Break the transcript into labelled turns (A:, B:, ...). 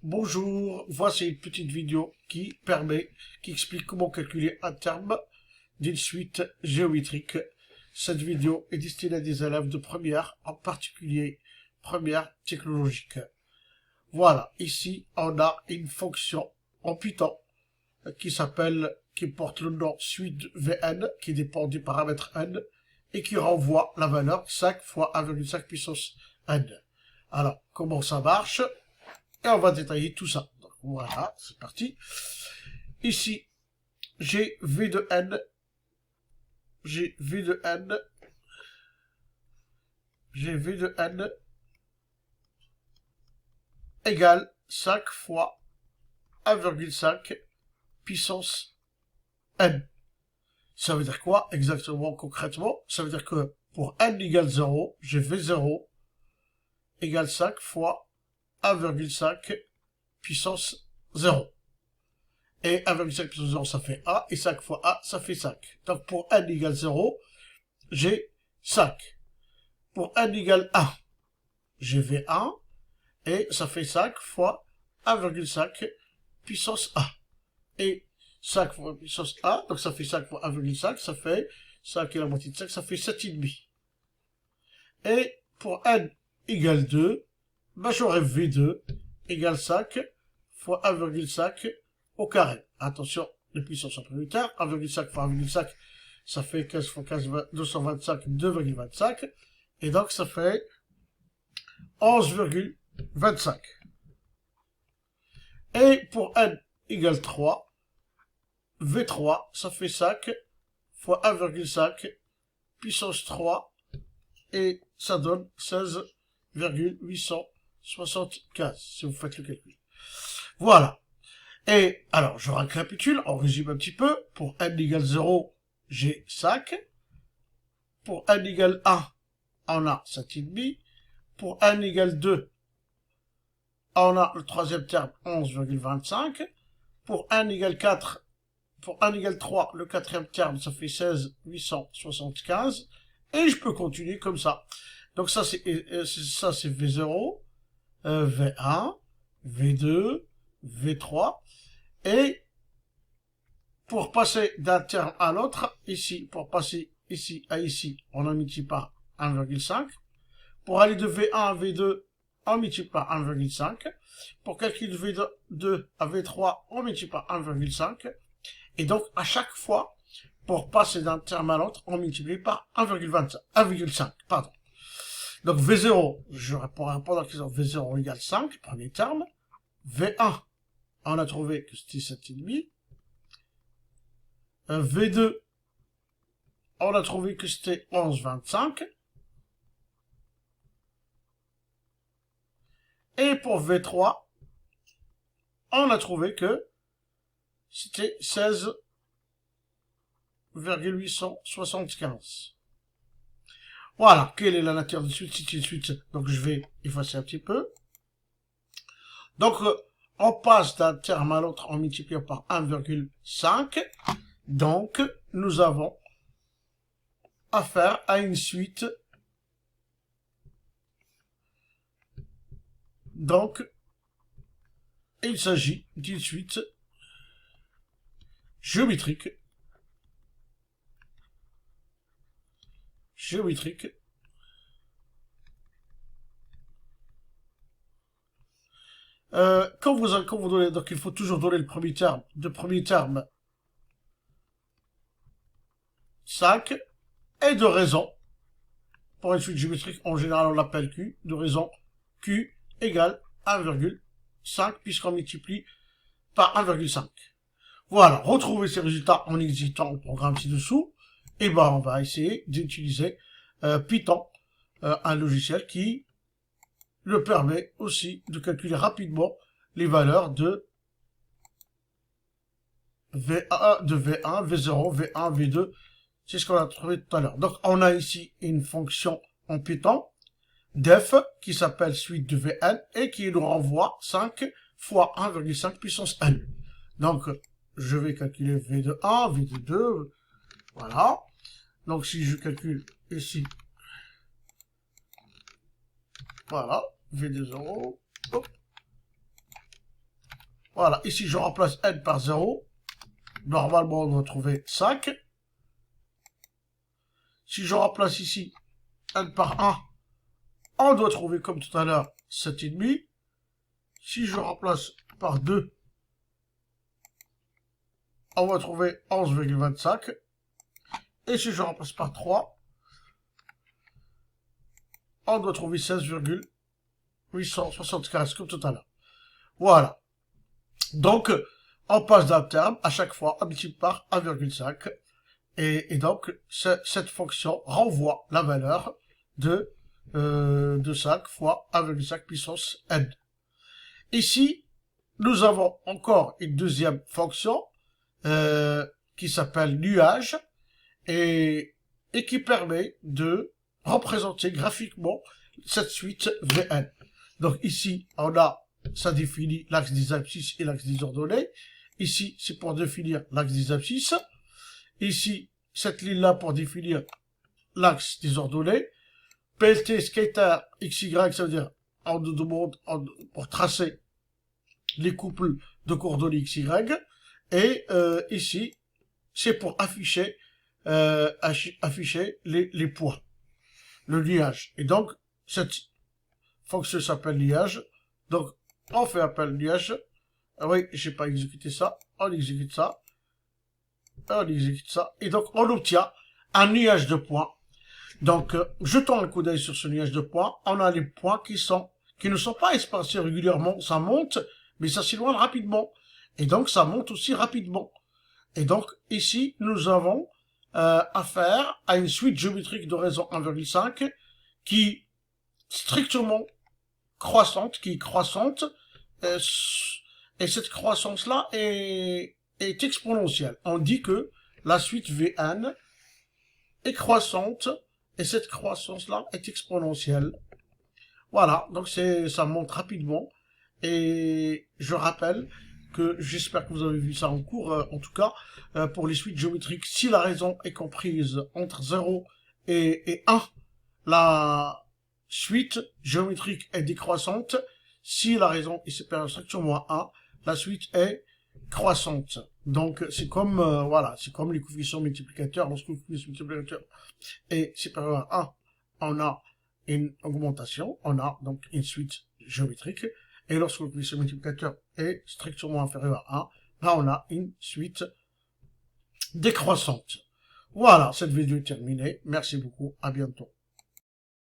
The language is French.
A: Bonjour, voici une petite vidéo qui explique comment calculer un terme d'une suite géométrique. Cette vidéo est destinée à des élèves de première, en particulier première technologique. Voilà, ici on a une fonction en Python qui porte le nom suite Vn, qui dépend du paramètre n, et qui renvoie la valeur 5 fois 1,5 puissance n. Alors, comment ça marche? Et on va détailler tout ça. Donc, voilà, c'est parti. Ici, j'ai V de n, égale 5 fois 1,5 puissance n. Ça veut dire quoi exactement, concrètement? Ça veut dire que pour n égale 0, j'ai V0 égale 5 fois 1,5 puissance 0. Et 1,5 puissance 0, ça fait A, et 5 fois A, ça fait 5. Donc pour n égale 0, j'ai 5. Pour n égale 1, j'ai V1, et ça fait 5 fois 1,5 puissance A. Et 5 fois puissance A, donc ça fait 5 fois 1,5, ça fait 5 et la moitié de 5, ça fait 7,5. Et pour n égale 2, ben j'aurai V2 égale 5 fois 1,5 au carré. Attention, les puissances sont prioritaires. 1,5 fois 1,5, ça fait 15 fois 15, 225, 2,25. Et donc, ça fait 11,25. Et pour n égale 3, V3, ça fait 5 fois 1,5 puissance 3. Et ça donne 16,875, si vous faites le calcul. Voilà. Et alors, je récapitule, on résume un petit peu. Pour n égale 0, j'ai 5. Pour n égale 1, on a 7,5. Pour n égale 2, on a le troisième terme, 11,25. Pour n égale 4, pour n égale 3, le quatrième terme, ça fait 16,875. Et je peux continuer comme ça. Donc ça, c'est V0, V1, V2, V3. Et pour passer d'un terme à l'autre, ici, pour passer ici à ici, on en multiplie par 1,5. Pour aller de V1 à V2, on multiplie par 1,5. Pour calculer de V2 à V3, on multiplie par 1,5. Et donc, à chaque fois, pour passer d'un terme à l'autre, on multiplie par 1,5, pardon. Donc, V0, pour répondre à la question, V0 égale 5, premier terme. V1, on a trouvé que c'était 7,5. V2, on a trouvé que c'était 11,25. Et pour V3, on a trouvé que c'était 16,875. Voilà, quelle est la nature de suite? C'est une suite. Donc je vais effacer un petit peu. Donc on passe d'un terme à l'autre en multipliant par 1,5. Donc nous avons affaire à une suite. Donc il s'agit d'une suite géométrique. Quand vous donnez, donc il faut toujours donner le premier terme, 5, et de raison. Pour une suite géométrique, en général, on l'appelle Q, de raison Q égale 1,5, puisqu'on multiplie par 1,5. Voilà, retrouver ces résultats en exécutant le programme ci-dessous, et ben on va essayer d'utiliser Python, un logiciel qui le permet aussi de calculer rapidement les valeurs de V1, V0, V1, V2. C'est ce qu'on a trouvé tout à l'heure. Donc, on a ici une fonction en Python, def, qui s'appelle suite de Vn, et qui nous renvoie 5 fois 1,5 puissance n. Donc, je vais calculer V de 1, V de 2, voilà. Donc, si je calcule ici, voilà, V de 0, hop, Voilà, ici je remplace n par 0. Normalement, on doit trouver 5. Si je remplace ici n par 1, on doit trouver comme tout à l'heure 7,5. Si je remplace par 2, on va trouver 11,25. Et si je remplace par 3, on doit trouver 16,875 comme tout à l'heure. Voilà. Donc, on passe d'un terme à chaque fois, on multiplie par 1,5. Et donc, cette fonction renvoie la valeur de 5 fois 1,5 puissance n. Ici, nous avons encore une deuxième fonction qui s'appelle nuage et qui permet de représenter graphiquement cette suite Vn. Donc ici, ça définit l'axe des abscisses et l'axe des ordonnées. Ici, c'est pour définir l'axe des abscisses. Ici, cette ligne-là pour définir l'axe des ordonnées. PLT scatter XY, ça veut dire on nous demande pour tracer les couples de coordonnées XY. Et ici, c'est pour afficher les points, le liage. Et donc, cette fonction s'appelle liage. Donc, on fait appel liage. Ah oui, j'ai pas exécuté ça. On exécute ça. On exécute ça. Et donc, on obtient un nuage de points. Donc, jetons un coup d'œil sur ce nuage de points. On a les points qui ne sont pas espacés régulièrement. Ça monte, mais ça s'éloigne rapidement. Et donc, ça monte aussi rapidement. Et donc, ici, nous avons affaire à une suite géométrique de raison 1,5 qui est strictement croissante, et cette croissance-là est exponentielle. On dit que la suite Vn est croissante, et cette croissance-là est exponentielle. Voilà, donc ça monte rapidement, et je rappelle que j'espère que vous avez vu ça en cours, en tout cas, pour les suites géométriques, si la raison est comprise entre 0 et 1, la suite géométrique est décroissante. Si la raison est supérieure strictement à 1, la suite est croissante. Donc, c'est comme, voilà, c'est comme les coefficients multiplicateurs. Lorsque le coefficient multiplicateur est supérieur à 1, on a une augmentation, on a donc une suite géométrique. Et lorsque le coefficient multiplicateur est strictement inférieur à 1, là on a une suite décroissante. Voilà, cette vidéo est terminée. Merci beaucoup, à bientôt.